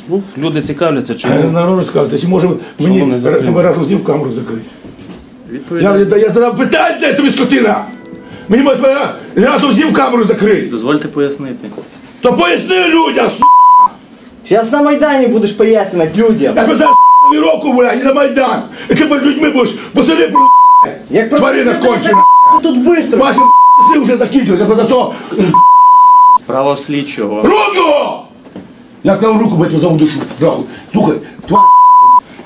Ну, люди цікавляться, чому. Народ розказується, чи може мені тебе разом з ним камеру закрити? Я задав питання, де тобі скотина! Мені може тебе разом з ним камеру закрити! Дозвольте пояснити. То поясни людям, Сейчас на Майдані будеш пояснювати людям. Я тебе зараз віроку, блядь, і на Майдан! І ти перед людьми будеш посади, Як тварина кончена! тут быстро. Ваші сили вже закінчилися, за то... Справа в слідчого. Руку! Я сказав руку, бо я тебе за душу. Слухай,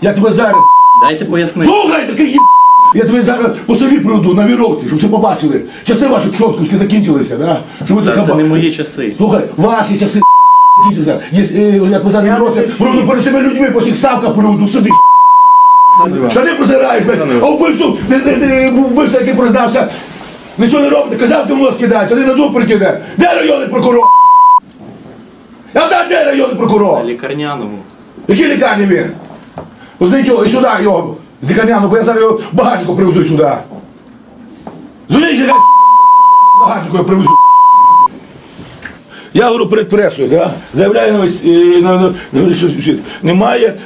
я тебе зараз... Дайте пояснити. Слухай, такий я тебе зараз по селі приведу на віровці, щоб все побачили. Часи ваші пшоткуски закінчилися, да? Щоб ви Та це не мої часи. Слухай, ваші часи закінчилися. Як ми зараз на віровці, приведу перед цими людьми, по всіх ставках приведу, сиди. Штани протираєш, а вбивця, який признався, нічого не робите, казав, ти мозг кидають, один на дуб прикиде. Де районний прокурор? Я знаю, де районний прокурор? На лікарняному. Які лікарні він? Позвоніть його і сюди, його, з лікарняного, бо я зараз його багатько привезу сюди. Дзвоніть, же, багатько його привезу. Я говорю перед пресою, да? Заявляю на весь світ. Немає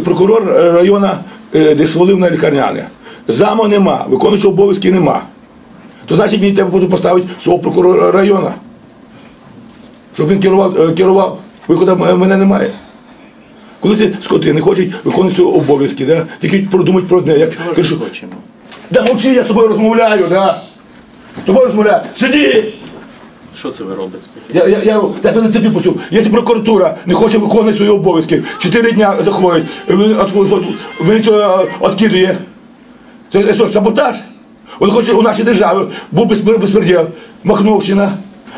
прокурор району, де свалив на лікарняне. Заму нема, виконуючого обов'язки нема. То значить мені треба поставити свого прокурора району. Щоб він керував, виходу мене немає. Коли ці скоти не хочуть виконувати свої обов'язки, да? Тільки продумати про одне, як... Чого ж не хочемо? Да мовчи, я з тобою розмовляю, да? З тобою розмовляю. Сиди! Що це ви робите таке? Я тебе на цепі пустив. Якщо прокуратура не хоче виконувати свої обов'язки, 4 дня заходить, він це відкидує. Це що, саботаж? Він хоче у нашій державі, був безпреділ, Махновщина,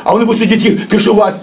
а вони будуть сидіти кришувати.